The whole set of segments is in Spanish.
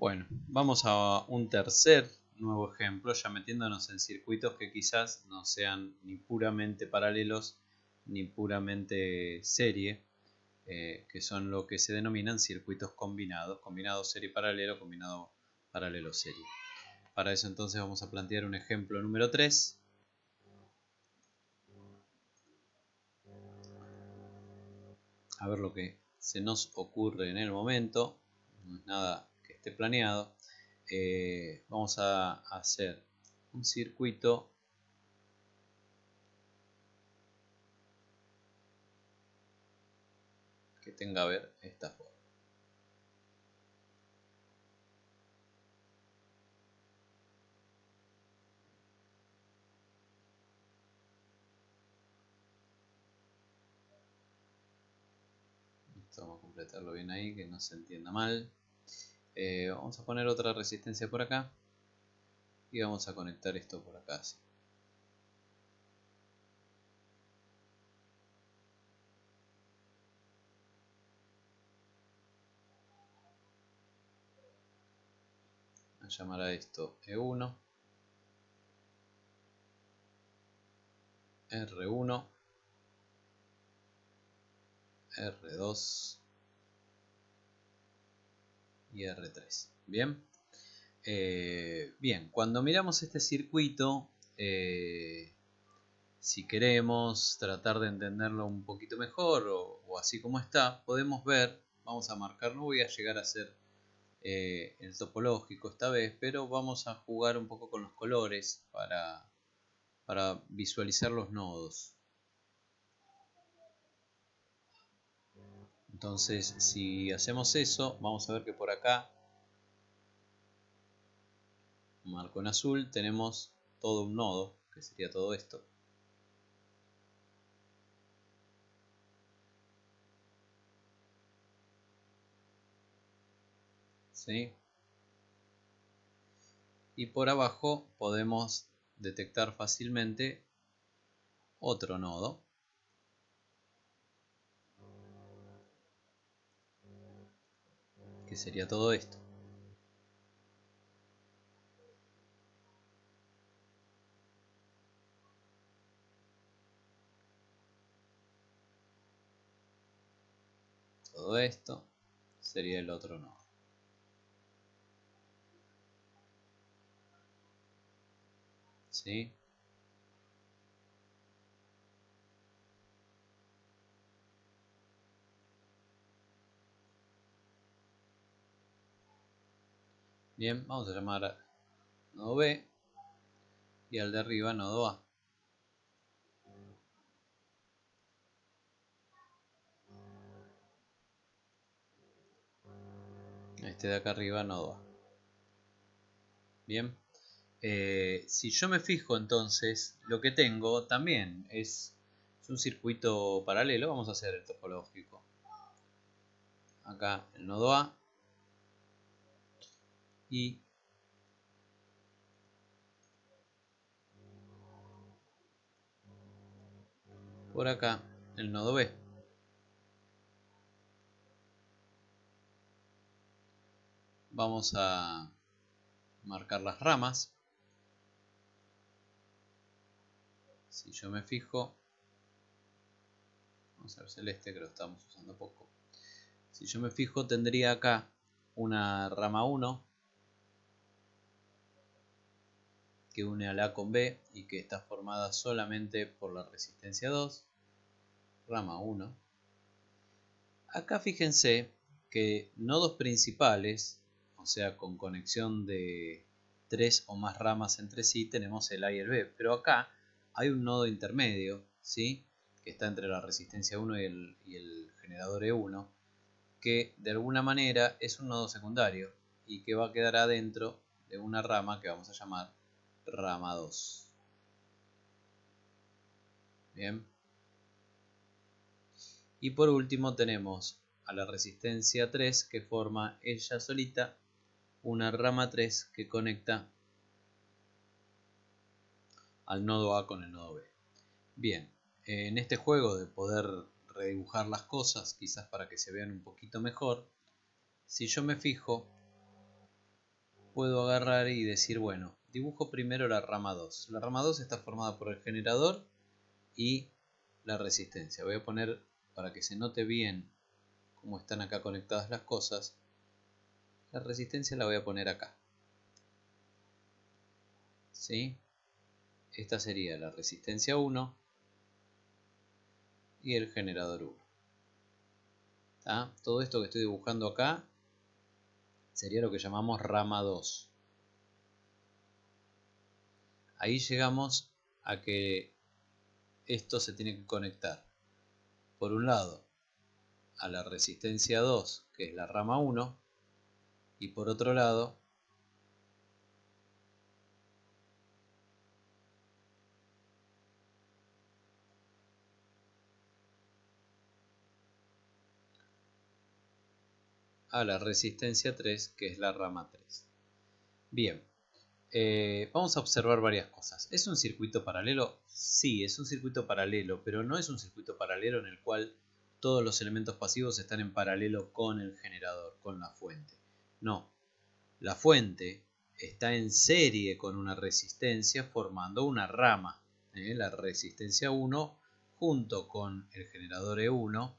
Bueno, vamos a un tercer nuevo ejemplo, ya metiéndonos en circuitos que quizás no sean ni puramente paralelos ni puramente serie, que son lo que se denominan circuitos combinados, combinado serie paralelo, combinado paralelo serie. Para eso entonces vamos a plantear un ejemplo número 3. A ver lo que se nos ocurre en el momento, no es nada que esté planeado. Vamos a hacer un circuito que tenga, a ver, esta forma. Esto vamos a completarlo bien ahí, que no se entienda mal. Vamos a poner otra resistencia por acá y vamos a conectar esto por acá así. A llamar a esto E1, R1, R2 y R3. Bien. Bien, cuando miramos este circuito, si queremos tratar de entenderlo un poquito mejor o así como está, podemos ver, vamos a marcar, no voy a llegar a hacer el topológico esta vez, pero vamos a jugar un poco con los colores para visualizar los nodos. Entonces, si hacemos eso, vamos a ver que por acá, marco en azul, tenemos todo un nodo, que sería todo esto. ¿Sí? Y por abajo podemos detectar fácilmente otro nodo, que sería todo esto. Todo esto sería el otro nodo. ¿Sí? Bien, vamos a llamar a nodo B y al de arriba nodo A. Este de acá arriba nodo A. Bien. Si yo me fijo entonces, lo que tengo también es un circuito paralelo. Vamos a hacer el topológico. Acá el nodo A y por acá el nodo B. Vamos a marcar las ramas. Si yo me fijo, vamos a ver celeste que lo estamos usando poco. Si yo me fijo, tendría acá una rama 1 que une a la con B y que está formada solamente por la resistencia 2, rama 1. Acá fíjense que nodos principales, o sea con conexión de 3 o más ramas entre sí, tenemos el A y el B, pero acá hay un nodo intermedio, ¿sí? Que está entre la resistencia 1 y el generador E1, que de alguna manera es un nodo secundario y que va a quedar adentro de una rama que vamos a llamar rama 2. Bien. Y por último tenemos a la resistencia 3 que forma ella solita una rama 3 que conecta al nodo A con el nodo B. Bien, en este juego de poder redibujar las cosas, quizás para que se vean un poquito mejor, si yo me fijo, puedo agarrar y decir, bueno, dibujo primero la rama 2. La rama 2 está formada por el generador y la resistencia. Voy a poner, para que se note bien cómo están acá conectadas las cosas, la resistencia la voy a poner acá. ¿Sí? Esta sería la resistencia 1 y el generador 1. ¿Tá? Todo esto que estoy dibujando acá sería lo que llamamos rama 2. Ahí llegamos a que esto se tiene que conectar, por un lado, a la resistencia 2, que es la rama 1, y por otro lado, a la resistencia 3, que es la rama 3. Bien, vamos a observar varias cosas. ¿Es un circuito paralelo? Sí, es un circuito paralelo, pero no es un circuito paralelo en el cual todos los elementos pasivos están en paralelo con el generador, con la fuente. No, la fuente está en serie con una resistencia formando una rama. La resistencia 1 junto con el generador E1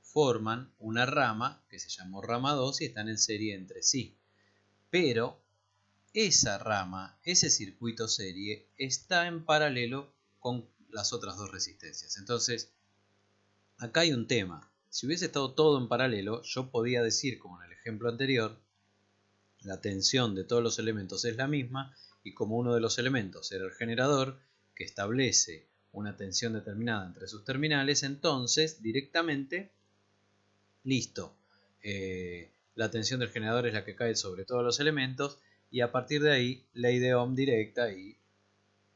forman una rama que se llamó rama 2 y están en serie entre sí. Pero esa rama, ese circuito serie, está en paralelo con las otras dos resistencias. Entonces, acá hay un tema. Si hubiese estado todo en paralelo, yo podía decir, como en el ejemplo anterior, la tensión de todos los elementos es la misma, y como uno de los elementos era el generador, que establece una tensión determinada entre sus terminales, entonces directamente, listo, la tensión del generador es la que cae sobre todos los elementos, y a partir de ahí, ley de Ohm directa y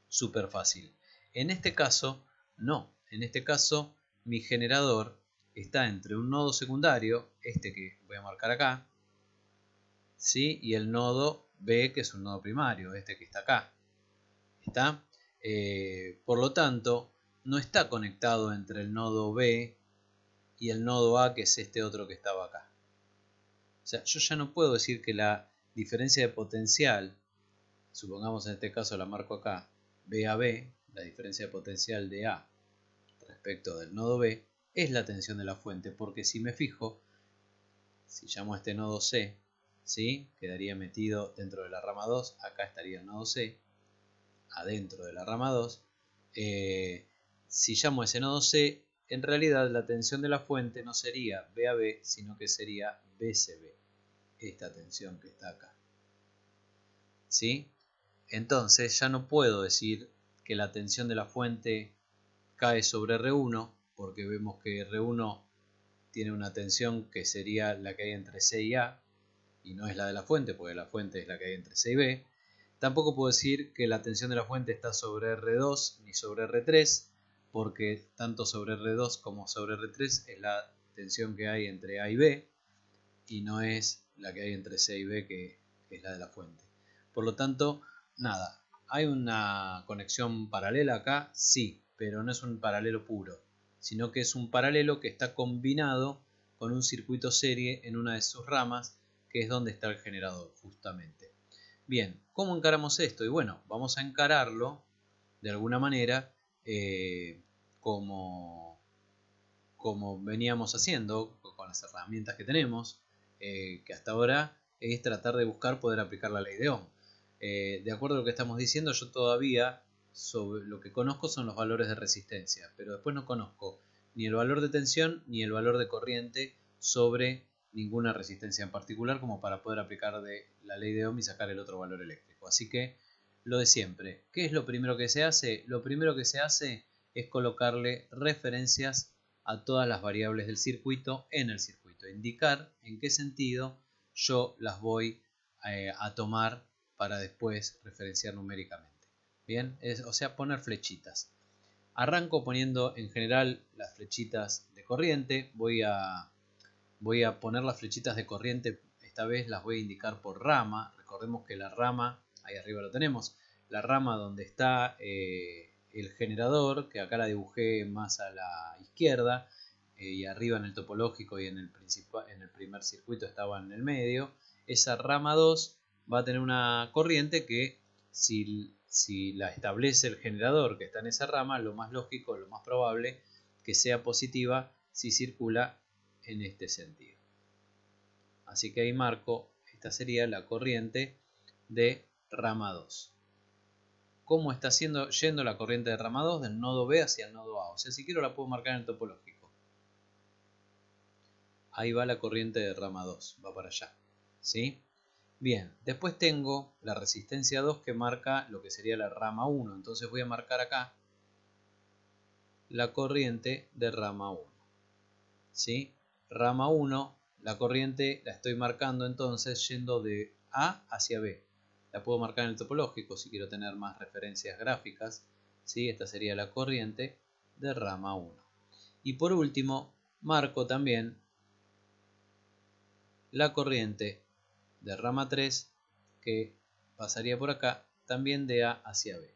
súper fácil. En este caso, no. En este caso, mi generador está entre un nodo secundario, este que voy a marcar acá, ¿sí? Y el nodo B, que es un nodo primario, este que está acá. ¿Está? Por lo tanto, no está conectado entre el nodo B y el nodo A, que es este otro que estaba acá. O sea, yo ya no puedo decir que la diferencia de potencial, supongamos en este caso la marco acá, B a B, la diferencia de potencial de A respecto del nodo B, es la tensión de la fuente, porque si me fijo, si llamo a este nodo C, ¿sí? Quedaría metido dentro de la rama 2, acá estaría el nodo C, adentro de la rama 2. Si llamo a ese nodo C, en realidad la tensión de la fuente no sería B a B, sino que sería BCB, esta tensión que está acá. ¿Sí? Entonces ya no puedo decir que la tensión de la fuente cae sobre R1, porque vemos que R1 tiene una tensión que sería la que hay entre C y A, y no es la de la fuente, porque la fuente es la que hay entre C y B. Tampoco puedo decir que la tensión de la fuente está sobre R2 ni sobre R3, porque tanto sobre R2 como sobre R3 es la tensión que hay entre A y B, y no es la que hay entre C y B, que es la de la fuente. Por lo tanto, nada, ¿hay una conexión paralela acá? Sí, pero no es un paralelo puro, sino que es un paralelo que está combinado con un circuito serie en una de sus ramas, que es donde está el generador, justamente. Bien, ¿cómo encaramos esto? Y bueno, vamos a encararlo de alguna manera como veníamos haciendo con las herramientas que tenemos, que hasta ahora es tratar de buscar poder aplicar la ley de Ohm. De acuerdo a lo que estamos diciendo, yo todavía sobre lo que conozco son los valores de resistencia, pero después no conozco ni el valor de tensión ni el valor de corriente sobre ninguna resistencia en particular como para poder aplicar la ley de Ohm y sacar el otro valor eléctrico. Así que lo de siempre. ¿Qué es lo primero que se hace? Lo primero que se hace es colocarle referencias a todas las variables del circuito en el circuito, indicar en qué sentido yo las voy a tomar para después referenciar numéricamente. Bien, o sea, poner flechitas. Arranco poniendo en general las flechitas de corriente. Voy a poner las flechitas de corriente, esta vez las voy a indicar por rama. Recordemos que la rama, ahí arriba lo tenemos, la rama donde está el generador, que acá la dibujé más a la izquierda, y arriba en el topológico y en el primer circuito estaba en el medio. Esa rama 2 va a tener una corriente que si la establece el generador que está en esa rama, lo más lógico, lo más probable que sea positiva si circula en este sentido. Así que ahí marco, esta sería la corriente de rama 2. ¿Cómo está yendo la corriente de rama 2 del nodo B hacia el nodo A? O sea, si quiero la puedo marcar en el topológico. Ahí va la corriente de rama 2, va para allá. ¿Sí? Bien, después tengo la resistencia 2 que marca lo que sería la rama 1. Entonces voy a marcar acá la corriente de rama 1. ¿Sí? Rama 1, la corriente la estoy marcando entonces yendo de A hacia B. La puedo marcar en el topológico si quiero tener más referencias gráficas. ¿Sí? Esta sería la corriente de rama 1. Y por último, marco también la corriente de rama 3 que pasaría por acá también de A hacia B.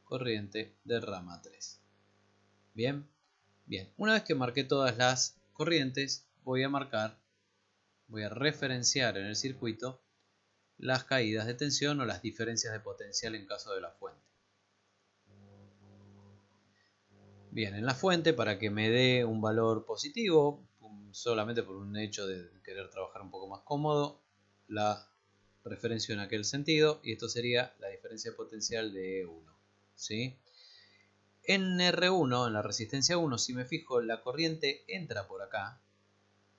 Corriente de rama 3. Bien, bien. Una vez que marqué todas las corrientes, voy a referenciar en el circuito las caídas de tensión o las diferencias de potencial en caso de la fuente. Bien, en la fuente, para que me dé un valor positivo, solamente por un hecho de querer trabajar un poco más cómodo, la referencio en aquel sentido, y esto sería la diferencia de potencial de E1. ¿Sí? En R1, en la resistencia 1, si me fijo, la corriente entra por acá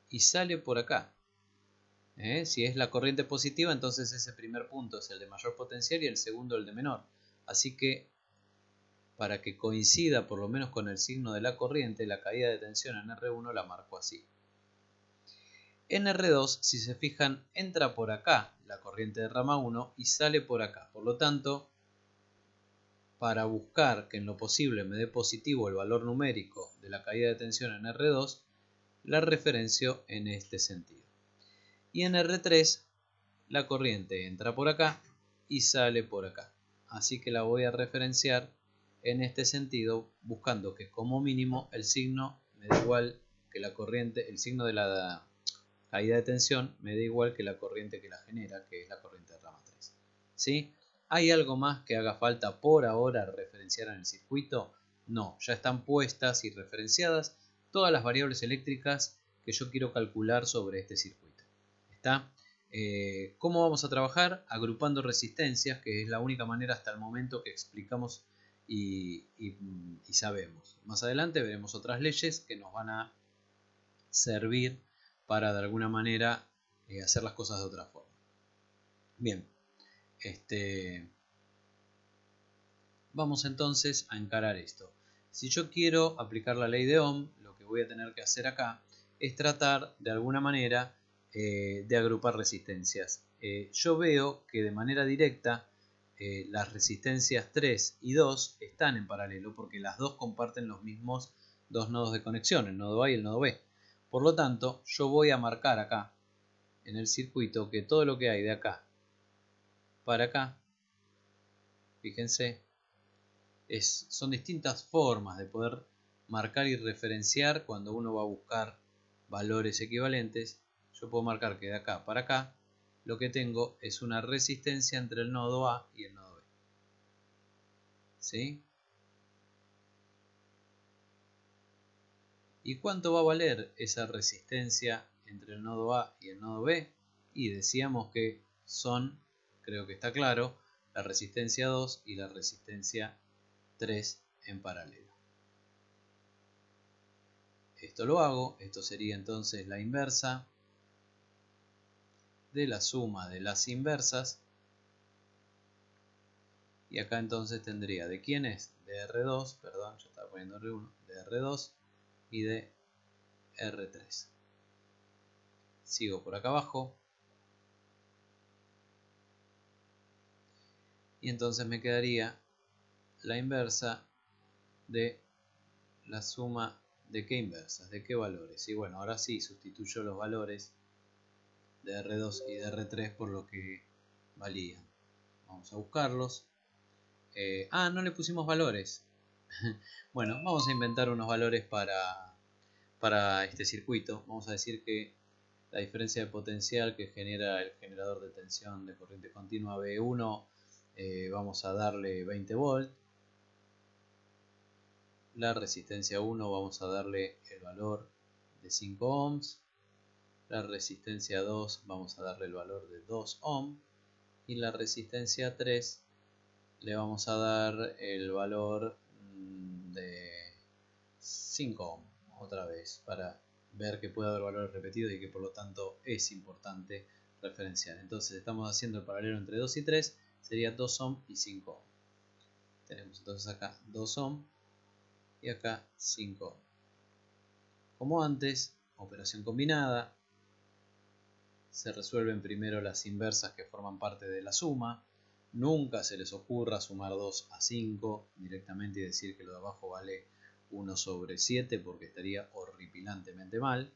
y sale por acá. Si es la corriente positiva, entonces ese primer punto es el de mayor potencial y el segundo el de menor. Así que para que coincida por lo menos con el signo de la corriente, la caída de tensión en R1 la marco así. En R2, si se fijan, entra por acá la corriente de rama 1 y sale por acá. Por lo tanto, para buscar que en lo posible me dé positivo el valor numérico de la caída de tensión en R2, la referencio en este sentido. Y en R3 la corriente entra por acá y sale por acá. Así que la voy a referenciar en este sentido, buscando que como mínimo el signo me da igual que la corriente, el signo de la caída de tensión me da igual que la corriente que la genera, que es la corriente de rama 3. ¿Sí? ¿Hay algo más que haga falta por ahora referenciar en el circuito? No, ya están puestas y referenciadas todas las variables eléctricas que yo quiero calcular sobre este circuito. ¿Está? ¿Cómo vamos a trabajar? Agrupando resistencias, que es la única manera hasta el momento que explicamos y sabemos. Más adelante veremos otras leyes que nos van a servir para de alguna manera hacer las cosas de otra forma. Bien, vamos entonces a encarar esto. Si yo quiero aplicar la ley de Ohm, lo que voy a tener que hacer acá es tratar de alguna manera de agrupar resistencias. Yo veo que de manera directa las resistencias 3 y 2 están en paralelo porque las dos comparten los mismos dos nodos de conexión, el nodo A y el nodo B. Por lo tanto, yo voy a marcar acá en el circuito que todo lo que hay de acá para acá, fíjense, son distintas formas de poder marcar y referenciar cuando uno va a buscar valores equivalentes. Yo puedo marcar que de acá para acá lo que tengo es una resistencia entre el nodo A y el nodo B. ¿Sí? ¿Y cuánto va a valer esa resistencia entre el nodo A y el nodo B? Y decíamos que son, creo que está claro, la resistencia 2 y la resistencia 3 en paralelo. Esto lo hago, esto sería entonces la inversa de la suma de las inversas. Y acá entonces tendría de quién es, de R2, perdón, yo estaba poniendo R1, de R2 y de R3. Sigo por acá abajo. Y entonces me quedaría la inversa de la suma de qué inversas, de qué valores. Y bueno, ahora sí sustituyo los valores de R2 y de R3 por lo que valían. Vamos a buscarlos. No le pusimos valores. Bueno, vamos a inventar unos valores para este circuito. Vamos a decir que la diferencia de potencial que genera el generador de tensión de corriente continua B1, vamos a darle 20 volt. La resistencia 1 vamos a darle el valor de 5 ohms. La resistencia 2 vamos a darle el valor de 2 ohms. Y la resistencia 3 le vamos a dar el valor de 5 ohms otra vez, para ver que puede haber valores repetidos y que por lo tanto es importante referenciar. Entonces estamos haciendo el paralelo entre 2 y 3, sería 2 ohms y 5 ohms. Tenemos entonces acá 2 ohms y acá 5 ohms. Como antes, operación combinada, se resuelven primero las inversas que forman parte de la suma. Nunca se les ocurra sumar 2 a 5 directamente y decir que lo de abajo vale 1 sobre 7 porque estaría horripilantemente mal.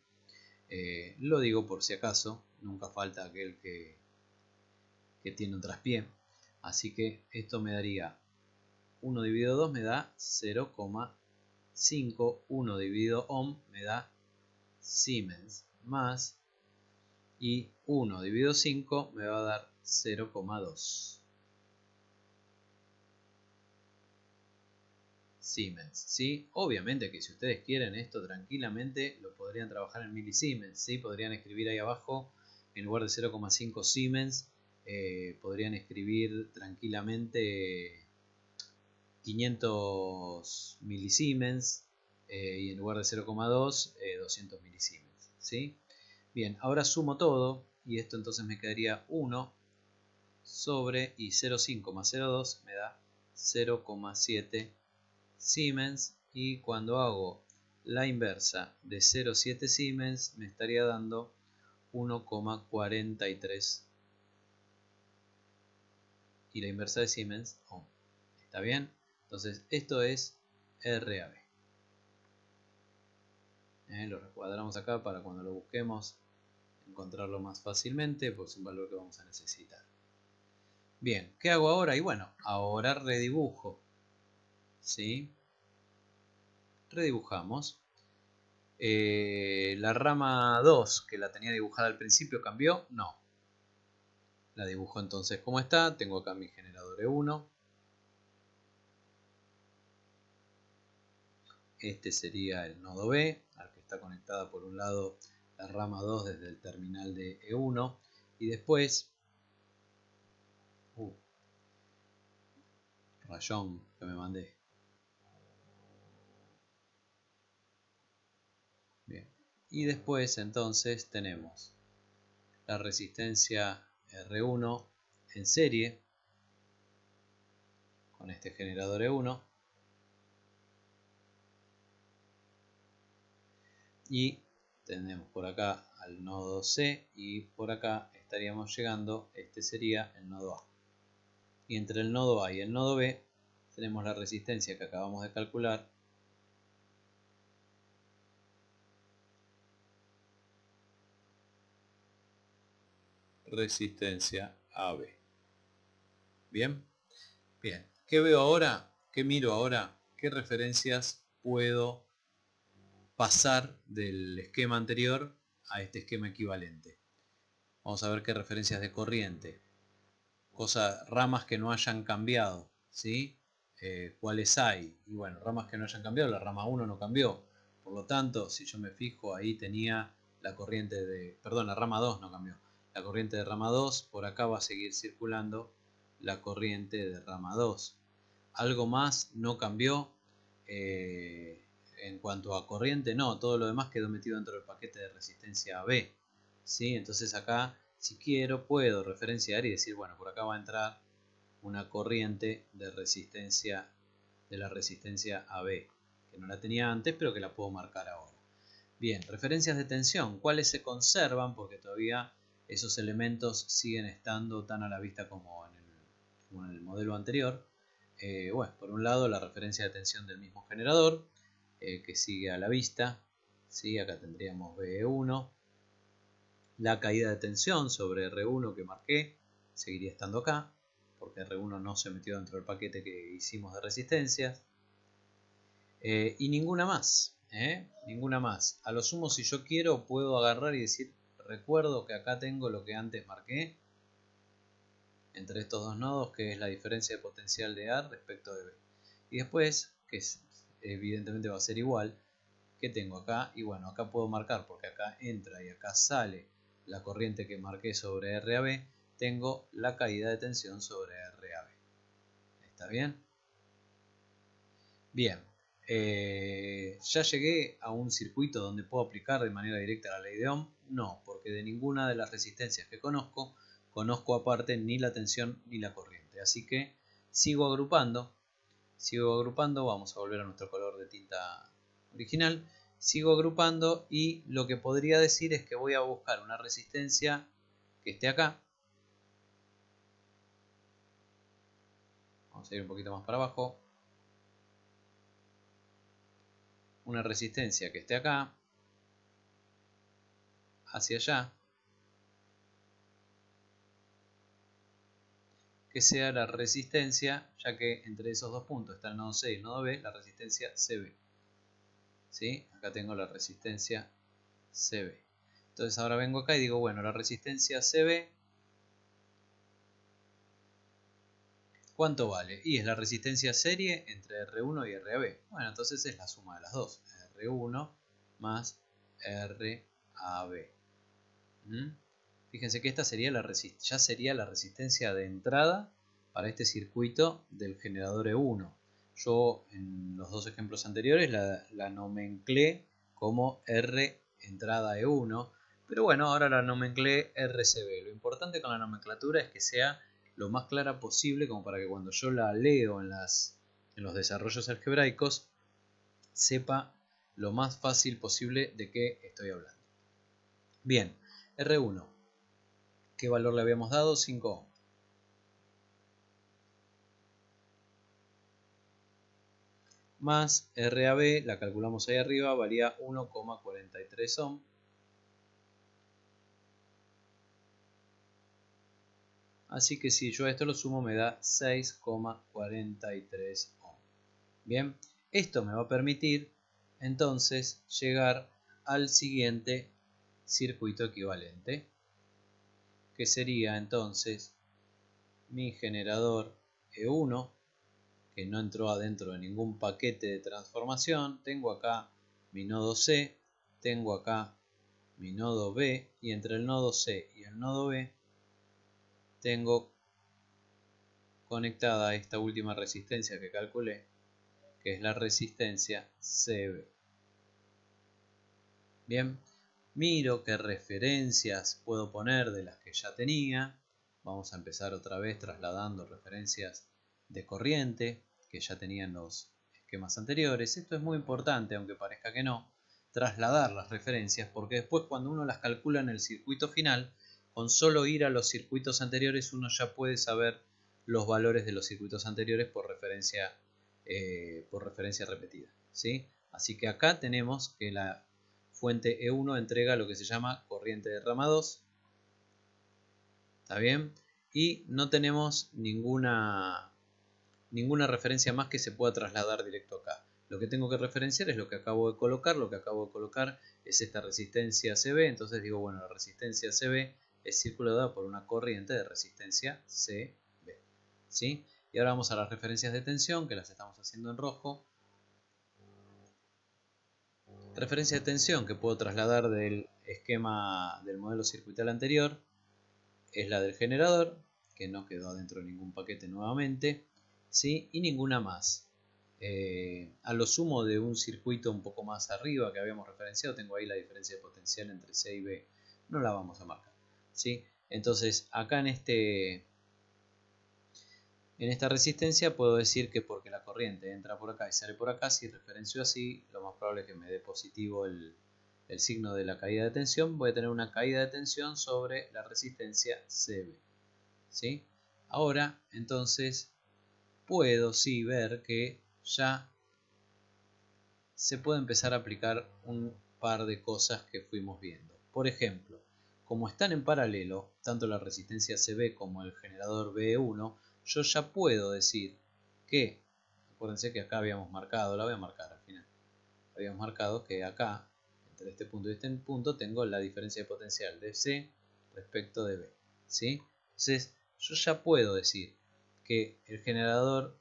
Lo digo por si acaso, nunca falta aquel que tiene un traspié. Así que esto me daría 1 dividido 2 me da 0,5, 1 dividido ohm me da Siemens, más, y 1 dividido 5 me va a dar 0,2 Siemens, ¿sí? Obviamente que si ustedes quieren esto tranquilamente lo podrían trabajar en milisiemens, ¿sí? Podrían escribir ahí abajo, en lugar de 0,5 Siemens, podrían escribir tranquilamente 500 milisiemens, y en lugar de 0,2 200 milisiemens, ¿sí? Bien, ahora sumo todo y esto entonces me quedaría 1 sobre, y 0,5 más 0,2 me da 0,7 Siemens, y cuando hago la inversa de 0,7 Siemens me estaría dando 1,43, y la inversa de Siemens ohm. ¿Está bien? Entonces esto es RAB. Lo recuadramos acá para cuando lo busquemos encontrarlo más fácilmente, pues es un valor que vamos a necesitar. Bien, ¿qué hago ahora? Y bueno, ahora redibujo, ¿sí? Redibujamos. La rama 2, que la tenía dibujada al principio, ¿cambió? No. La dibujo entonces como está. Tengo acá mi generador E1. Este sería el nodo B, al que está conectada por un lado la rama 2 desde el terminal de E1. Y después... rayón que me mandé. Bien. Y después entonces tenemos la resistencia R1 en serie con este generador E1, y tenemos por acá al nodo C, y por acá estaríamos llegando, este sería el nodo A. Y entre el nodo A y el nodo B tenemos la resistencia que acabamos de calcular, resistencia AB. Bien, bien. ¿Qué veo ahora? ¿Qué miro ahora? ¿Qué referencias puedo pasar del esquema anterior a este esquema equivalente? Vamos a ver qué referencias de corriente. Ramas que no hayan cambiado, ¿sí? ¿Cuáles hay? Y bueno, ramas que no hayan cambiado, la rama 1 no cambió. Por lo tanto, si yo me fijo, ahí tenía la corriente de... Perdón, la rama 2 no cambió. La corriente de rama 2, por acá va a seguir circulando la corriente de rama 2. Algo más no cambió. En cuanto a corriente, no. Todo lo demás quedó metido dentro del paquete de resistencia B, ¿sí? Entonces acá, si quiero, puedo referenciar y decir, bueno, por acá va a entrar una corriente de resistencia, de la resistencia AB, que no la tenía antes, pero que la puedo marcar ahora. Bien, referencias de tensión, ¿cuáles se conservan? Porque todavía esos elementos siguen estando tan a la vista como en el modelo anterior. Bueno, por un lado la referencia de tensión del mismo generador, que sigue a la vista, ¿sí? Acá tendríamos BE1. La caída de tensión sobre R1 que marqué seguiría estando acá, porque R1 no se metió dentro del paquete que hicimos de resistencias. Y ninguna más, ninguna más. A lo sumo, si yo quiero, puedo agarrar y decir recuerdo que acá tengo lo que antes marqué entre estos dos nodos, que es la diferencia de potencial de A respecto de B. Y después, que evidentemente va a ser igual, que tengo acá, y bueno, acá puedo marcar porque acá entra y acá sale la corriente que marqué sobre RAB, tengo la caída de tensión sobre RAB. ¿Está bien? Bien, ¿ya llegué a un circuito donde puedo aplicar de manera directa la ley de Ohm? No, porque de ninguna de las resistencias que conozco aparte ni la tensión ni la corriente. Así que sigo agrupando, vamos a volver a nuestro color de tinta original. Sigo agrupando y lo que podría decir es que voy a buscar una resistencia que esté acá. Vamos a ir un poquito más para abajo. Una resistencia que esté acá, hacia allá, que sea la resistencia, ya que entre esos dos puntos está el nodo C y el nodo B, la resistencia CB. ¿Sí? Acá tengo la resistencia CB. Entonces ahora vengo acá y digo, bueno, la resistencia CB, ¿cuánto vale? Y es la resistencia serie entre R1 y RAB. Bueno, entonces es la suma de las dos. R1 más RAB. Fíjense que esta sería ya sería la resistencia de entrada para este circuito del generador E1. Yo en los dos ejemplos anteriores la nomenclé como R entrada E1, pero bueno, ahora la nomenclé RCB. Lo importante con la nomenclatura es que sea lo más clara posible, como para que cuando yo la leo en los desarrollos algebraicos sepa lo más fácil posible de qué estoy hablando. Bien, R1. ¿Qué valor le habíamos dado? 5 ohm. Más RAB, la calculamos ahí arriba, valía 1,43 ohm. Así que si yo esto lo sumo me da 6,43 ohm. Bien, esto me va a permitir entonces llegar al siguiente circuito equivalente, que sería entonces mi generador E1, que no entró adentro de ningún paquete de transformación. Tengo acá mi nodo C, tengo acá mi nodo B, y entre el nodo C y el nodo B tengo conectada esta última resistencia que calculé, que es la resistencia CB. Bien, miro qué referencias puedo poner de las que ya tenía. Vamos a empezar otra vez trasladando referencias de corriente que ya tenían los esquemas anteriores. Esto es muy importante, aunque parezca que no, trasladar las referencias, porque después cuando uno las calcula en el circuito final, con solo ir a los circuitos anteriores uno ya puede saber los valores de los circuitos anteriores por referencia repetida, ¿sí? Así que acá tenemos que la fuente E1 entrega lo que se llama corriente de rama 2. ¿Está bien? Y no tenemos ninguna referencia más que se pueda trasladar directo acá. Lo que tengo que referenciar es lo que acabo de colocar. Lo que acabo de colocar es esta resistencia CB. Entonces digo, bueno, la resistencia CB es circulada por una corriente de resistencia CB. ¿Sí? Y ahora vamos a las referencias de tensión, que las estamos haciendo en rojo. Referencia de tensión que puedo trasladar del esquema del modelo circuital anterior es la del generador, que no quedó dentro de ningún paquete nuevamente, ¿sí? Y ninguna más. A lo sumo de un circuito un poco más arriba que habíamos referenciado, tengo ahí la diferencia de potencial entre C y B. No la vamos a marcar, ¿sí? Entonces acá en esta resistencia puedo decir que porque la corriente entra por acá y sale por acá, si referencio así, lo más probable es que me dé positivo el signo de la caída de tensión. Voy a tener una caída de tensión sobre la resistencia CB. ¿Sí? Ahora, entonces, puedo sí ver que ya se puede empezar a aplicar un par de cosas que fuimos viendo. Por ejemplo, como están en paralelo, tanto la resistencia CB como el generador BE1, yo ya puedo decir que, acuérdense que acá habíamos marcado, la voy a marcar al final, habíamos marcado que acá, entre este punto y este punto tengo la diferencia de potencial de C respecto de B, ¿sí? Entonces yo ya puedo decir que el generador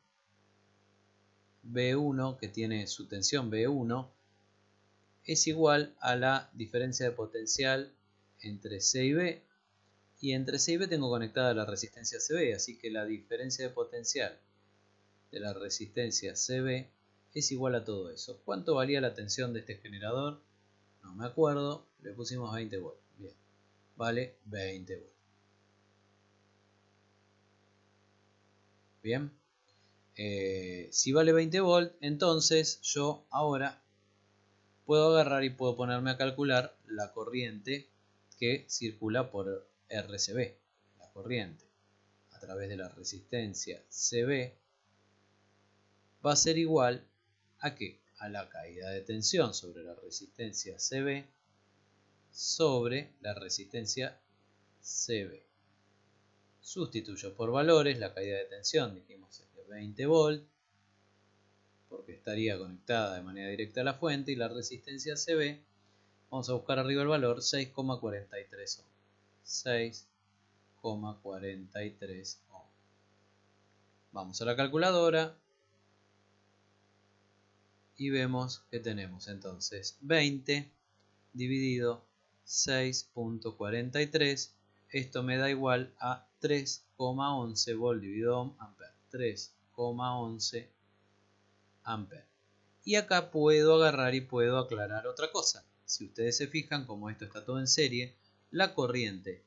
B1, que tiene su tensión B1, es igual a la diferencia de potencial entre C y B, y entre C y B tengo conectada la resistencia CB, así que la diferencia de potencial de la resistencia CB es igual a todo eso. ¿Cuánto valía la tensión de este generador? No me acuerdo, le pusimos 20 volts. Bien, vale 20 volts. Bien, si vale 20 volts, entonces yo ahora puedo agarrar y puedo ponerme a calcular la corriente que circula por RCB. La corriente a través de la resistencia CB va a ser igual a ¿qué? A la caída de tensión sobre la resistencia CB sobre la resistencia CB. Sustituyo por valores, la caída de tensión dijimos es de 20 volts, porque estaría conectada de manera directa a la fuente, y la resistencia CB, vamos a buscar arriba el valor, 6,43 ohm. 6,43 ohm. Vamos a la calculadora y vemos que tenemos entonces 20 dividido 6,43. Esto me da igual a 3,11 volt dividido ohm ampere. 3,11 ampere. Y acá puedo agarrar y puedo aclarar otra cosa. Si ustedes se fijan, como esto está todo en serie, la corriente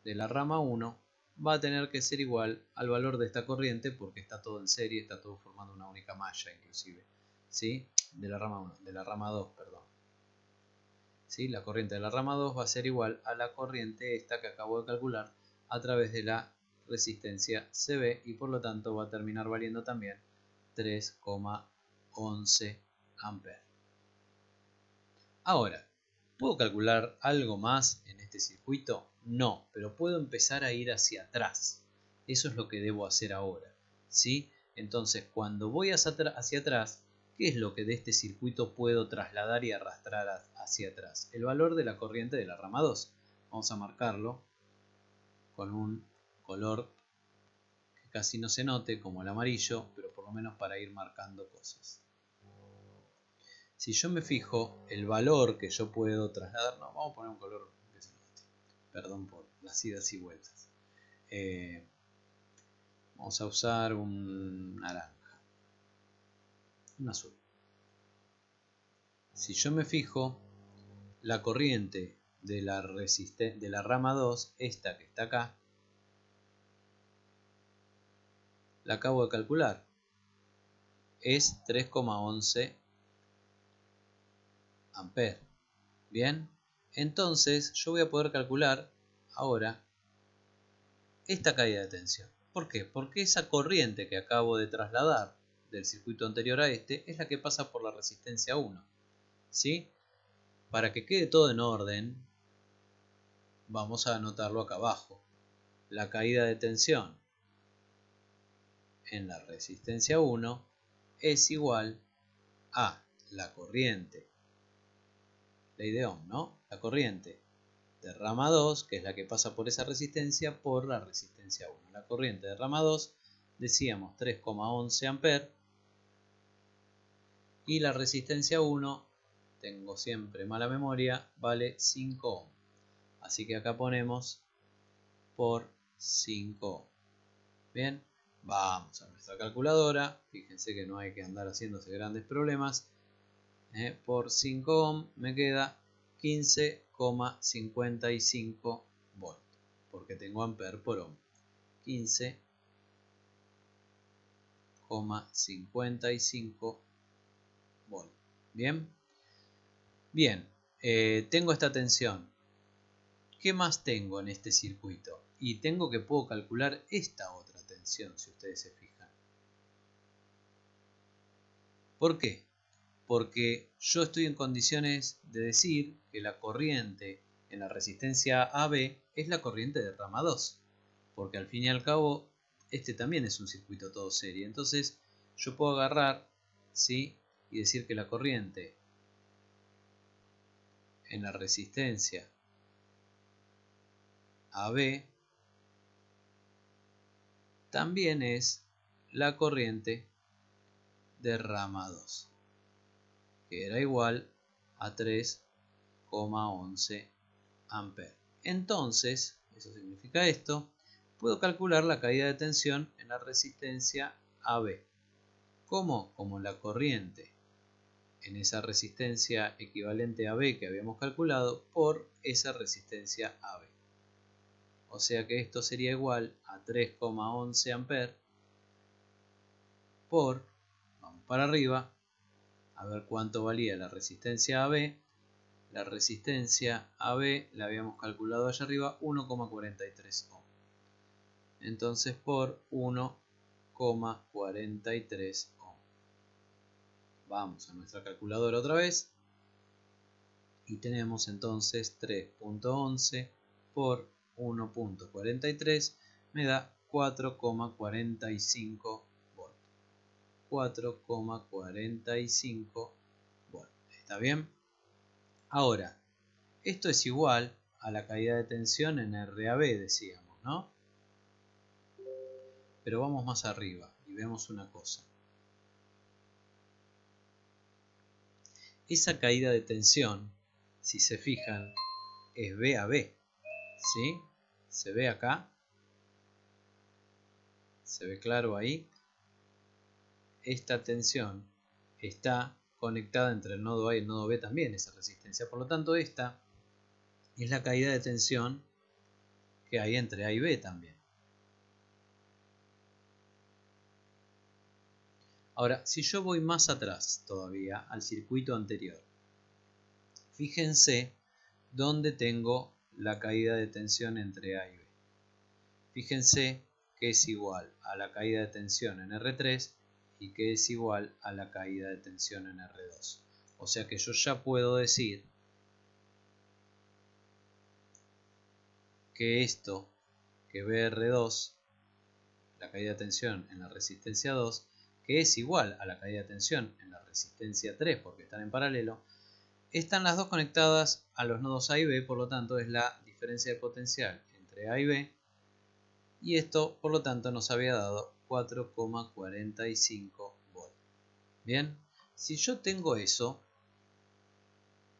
de la rama 1 va a tener que ser igual al valor de esta corriente, porque está todo en serie, está todo formando una única malla inclusive, ¿sí? De la rama 1, de la rama 2, perdón. ¿Sí? La corriente de la rama 2 va a ser igual a la corriente esta que acabo de calcular a través de la resistencia CB, y por lo tanto va a terminar valiendo también 3,11 amperes. Ahora, ¿puedo calcular algo más en este circuito? No, pero puedo empezar a ir hacia atrás. Eso es lo que debo hacer ahora, ¿sí? Entonces, cuando voy hacia atrás, ¿qué es lo que de este circuito puedo trasladar y arrastrar hacia atrás? El valor de la corriente de la rama 2. Vamos a marcarlo con un color que casi no se note, como el amarillo, pero por lo menos para ir marcando cosas. Si yo me fijo, el valor que yo puedo trasladar, no, vamos a poner un color que se note, perdón por las idas y vueltas. Vamos a usar un naranja, un azul. Si yo me fijo, la corriente de la rama 2, esta que está acá, la acabo de calcular, es 3,11 amperes. Bien, entonces yo voy a poder calcular ahora esta caída de tensión. ¿Por qué? Porque esa corriente que acabo de trasladar del circuito anterior a este es la que pasa por la resistencia 1. ¿Sí? Para que quede todo en orden, vamos a anotarlo acá abajo. La caída de tensión en la resistencia 1 es igual a la corriente, ley de Ohm, ¿no? La corriente de rama 2, que es la que pasa por esa resistencia, por la resistencia 1. La corriente de rama 2, decíamos 3,11 amperes, y la resistencia 1, tengo siempre mala memoria, vale 5 ohm. Así que acá ponemos por 5 ohm. Bien, vamos a nuestra calculadora. Fíjense que no hay que andar haciéndose grandes problemas. Por 5 ohm me queda 15,55 volt, porque tengo amper por ohm. 15,55 volt. Bien, bien, tengo esta tensión. ¿Qué más tengo en este circuito? Y tengo que puedo calcular esta otra tensión, si ustedes se fijan. ¿Por qué? Porque yo estoy en condiciones de decir que la corriente en la resistencia AB es la corriente de rama 2, porque al fin y al cabo este también es un circuito todo serie. Entonces yo puedo agarrar, ¿sí?, y decir que la corriente en la resistencia AB también es la corriente de rama 2, que era igual a 3,11 amperes. Entonces, eso significa esto, puedo calcular la caída de tensión en la resistencia AB. ¿Cómo? Como la corriente en esa resistencia equivalente a B que habíamos calculado por esa resistencia AB. O sea que esto sería igual a 3,11 amperes por, vamos para arriba, a ver cuánto valía la resistencia AB. La resistencia AB la habíamos calculado allá arriba, 1,43 ohm. Entonces por 1,43 ohm. Vamos a nuestra calculadora otra vez. Y tenemos entonces 3.11 por 1.43 me da 4,45 volts. 4,45 volts. ¿Está bien? Ahora, esto es igual a la caída de tensión en RAB, decíamos, ¿no? Pero vamos más arriba y vemos una cosa. Esa caída de tensión, si se fijan, es B a B, ¿sí? ¿Se ve acá? ¿Se ve claro ahí? Esta tensión está conectada entre el nodo A y el nodo B también, esa resistencia. Por lo tanto, esta es la caída de tensión que hay entre A y B también. Ahora, si yo voy más atrás todavía, al circuito anterior, fíjense dónde tengo la caída de tensión entre A y B. Fíjense que es igual a la caída de tensión en R3 y que es igual a la caída de tensión en R2. O sea que yo ya puedo decir que esto, que BR2, la caída de tensión en la resistencia 2, que es igual a la caída de tensión en la resistencia 3 porque están en paralelo, están las dos conectadas a los nodos A y B, por lo tanto es la diferencia de potencial entre A y B, y esto por lo tanto nos había dado 4,45 volts. Bien, si yo tengo eso,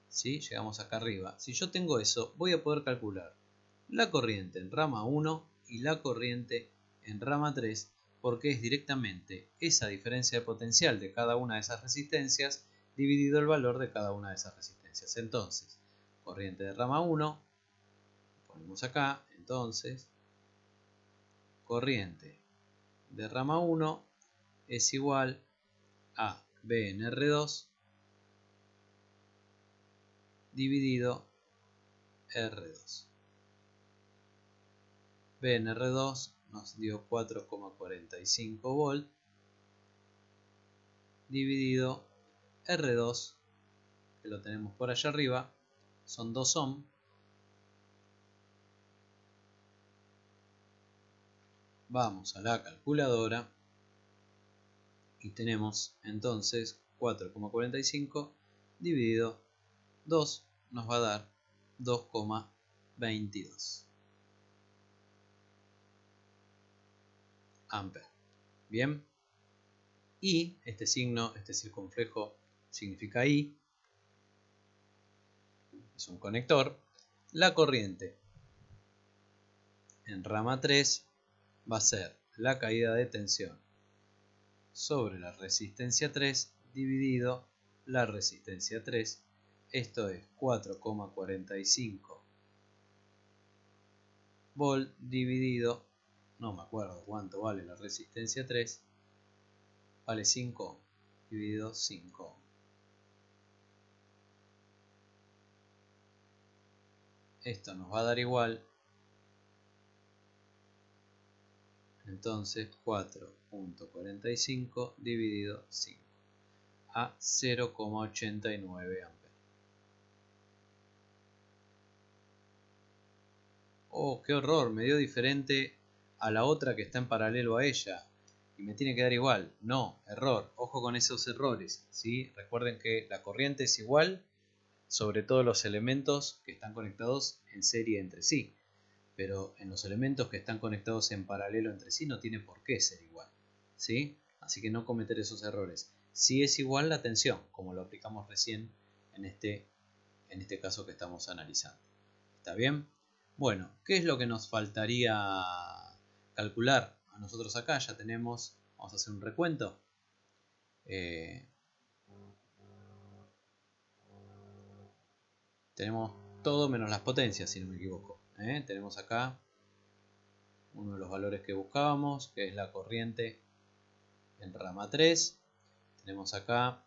¿sí? Llegamos acá arriba, si yo tengo eso voy a poder calcular la corriente en rama 1 y la corriente en rama 3, porque es directamente esa diferencia de potencial de cada una de esas resistencias dividido el valor de cada una de esas resistencias. Entonces, corriente de rama 1, ponemos acá, entonces, corriente de rama 1 es igual a B en R2 dividido R2. B en R2 nos dio 4,45 volt dividido R2, que lo tenemos por allá arriba, son 2 ohm. Vamos a la calculadora y tenemos entonces 4,45 dividido 2 nos va a dar 2,22 amperes. Bien, y este signo, este circunflejo significa I, es un conector. La corriente en rama 3 va a ser la caída de tensión sobre la resistencia 3 dividido la resistencia 3. Esto es 4,45 volt dividido, no me acuerdo cuánto vale la resistencia 3, vale 5 ohm, dividido 5 ohm. Esto nos va a dar igual, entonces 4,45 dividido 5 a 0,89 amperes. Oh, qué horror, me dio diferente a la otra que está en paralelo a ella y me tiene que dar igual. No, error, ojo con esos errores, ¿sí? Recuerden que la corriente es igual sobre todo los elementos que están conectados en serie entre sí. Pero en los elementos que están conectados en paralelo entre sí no tiene por qué ser igual, ¿sí? Así que no cometer esos errores. Si es igual la tensión, como lo aplicamos recién en este caso que estamos analizando. ¿Está bien? Bueno, ¿qué es lo que nos faltaría calcular? A nosotros acá ya tenemos, vamos a hacer un recuento. Tenemos todo menos las potencias, si no me equivoco. Tenemos acá uno de los valores que buscábamos, que es la corriente en rama 3. Tenemos acá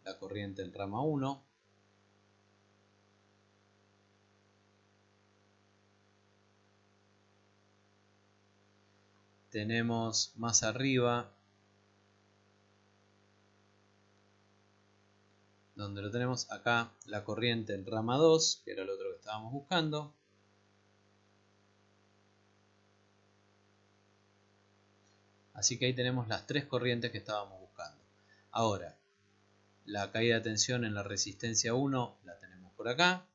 la corriente en rama 1. Tenemos más arriba, donde lo tenemos acá, la corriente en rama 2, que era el otro que estábamos buscando. Así que ahí tenemos las tres corrientes que estábamos buscando. Ahora, la caída de tensión en la resistencia 1 la tenemos por acá.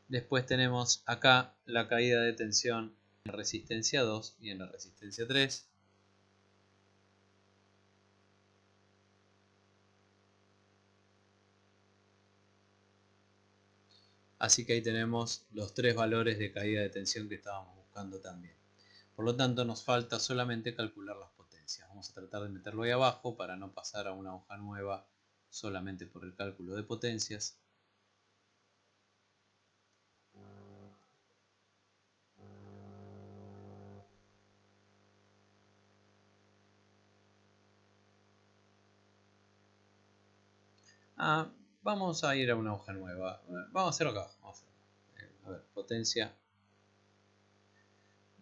Después tenemos acá la caída de tensión en la resistencia 2 y en la resistencia 3. Así que ahí tenemos los tres valores de caída de tensión que estábamos buscando también. Por lo tanto, nos falta solamente calcular las potencias. Vamos a tratar de meterlo ahí abajo para no pasar a una hoja nueva solamente por el cálculo de potencias. Vamos a ir a una hoja nueva. Vamos a hacerlo acá. A ver, potencia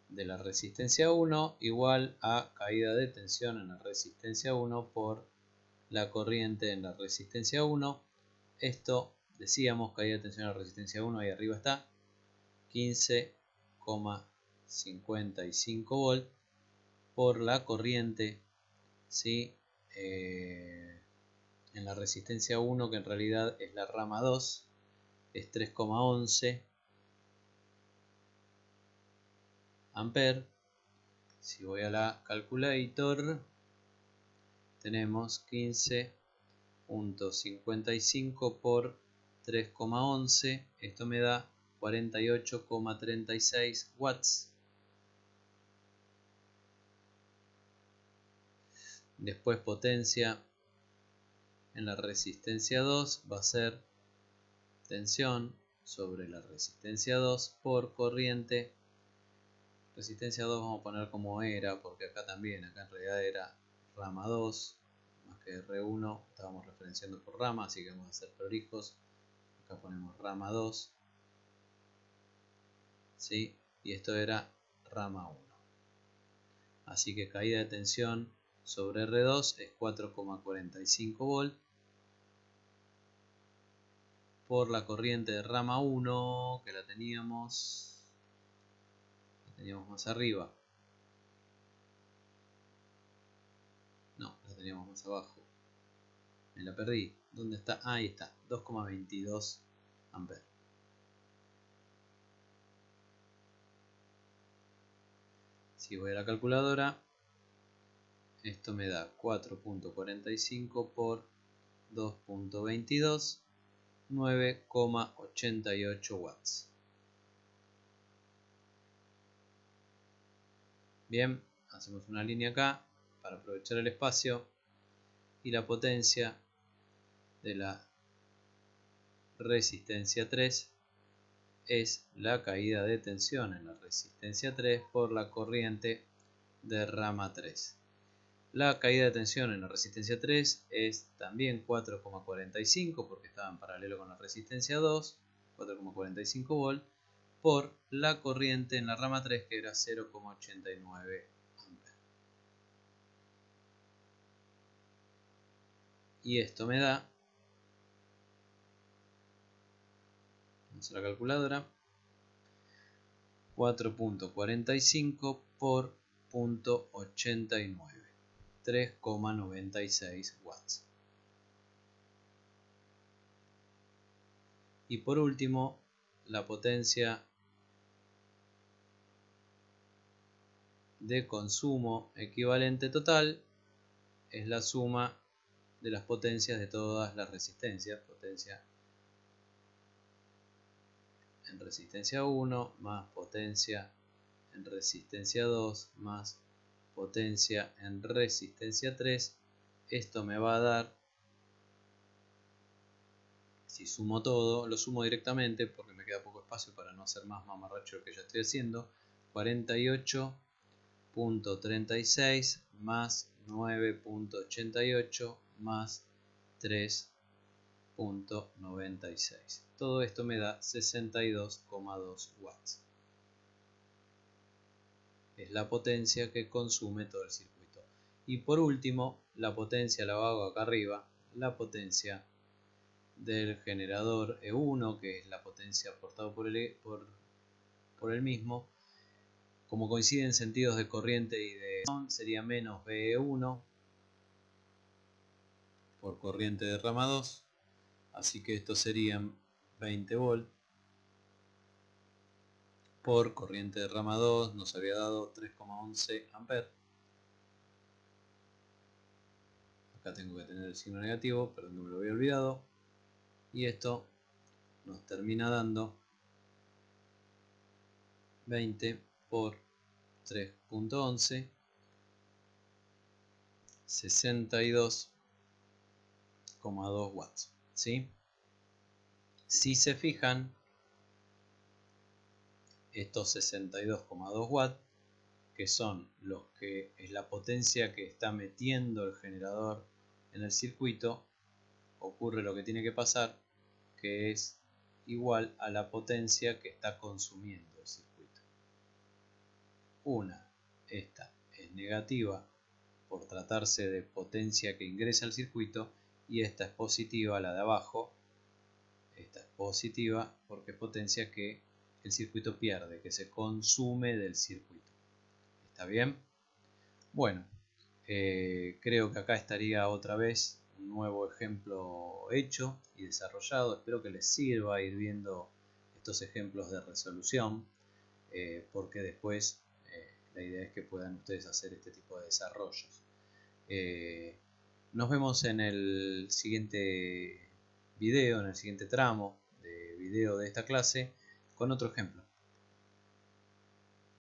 de la resistencia 1 igual a caída de tensión en la resistencia 1 por la corriente en la resistencia 1. Esto, decíamos, caída de tensión en la resistencia 1, ahí arriba está, 15,55 volt por la corriente, ¿sí? En la resistencia 1, que en realidad es la rama 2, es 3,11 amperes. Si voy a la calculator, tenemos 15.55 por 3,11. Esto me da 48,36 watts. Después potencia en la resistencia 2 va a ser tensión sobre la resistencia 2 por corriente. Resistencia 2 vamos a poner como era, porque acá también, acá en realidad era rama 2, más que R1, estábamos referenciando por rama, así que vamos a ser prolijos. Acá ponemos rama 2, ¿sí? Y esto era rama 1. Así que caída de tensión sobre R2 es 4,45 volt por la corriente de rama 1, que la teníamos más arriba. No, la teníamos más abajo. Me la perdí. ¿Dónde está? Ahí está, 2,22 amperes. Si voy a la calculadora, esto me da 4.45 por 2.22, 9,88 watts. Bien, hacemos una línea acá para aprovechar el espacio, y la potencia de la resistencia 3 es la caída de tensión en la resistencia 3 por la corriente de rama 3. La caída de tensión en la resistencia 3 es también 4,45 porque estaba en paralelo con la resistencia 2, 4,45 volt, por la corriente en la rama 3 que era 0,89 amperes. Y esto me da, vamos a la calculadora, 4.45 por 0.89. 3,96 watts. Y por último, la potencia de consumo equivalente total es la suma de las potencias de todas las resistencias. Potencia en resistencia 1 más potencia en resistencia 2 más potencia en resistencia 3. Esto me va a dar, si sumo todo, lo sumo directamente porque me queda poco espacio para no hacer más mamarracho lo que ya estoy haciendo, 48.36 más 9.88 más 3.96. Todo esto me da 62,2 watts. Es la potencia que consume todo el circuito. Y por último, la potencia la hago acá arriba, la potencia del generador E1, que es la potencia aportada por el mismo. Como coinciden sentidos de corriente y de sería menos VE1 por corriente de rama 2, así que esto serían 20 volt por corriente de rama 2, nos había dado 3,11 amperes. Acá tengo que tener el signo negativo, perdón que me lo había olvidado, y esto nos termina dando 20 por 3.11, 62,2 watts, ¿sí? Si se fijan, estos 62,2 watts, que son los que es la potencia que está metiendo el generador en el circuito, ocurre lo que tiene que pasar, que es igual a la potencia que está consumiendo el circuito. Esta es negativa por tratarse de potencia que ingresa al circuito, y esta es positiva, la de abajo. Esta es positiva porque es potencia que el circuito pierde, que se consume del circuito. ¿Está bien? Bueno, creo que acá estaría otra vez un nuevo ejemplo hecho y desarrollado. Espero que les sirva ir viendo estos ejemplos de resolución, porque después la idea es que puedan ustedes hacer este tipo de desarrollos. Nos vemos en el siguiente video, en el siguiente tramo de video de esta clase, con otro ejemplo.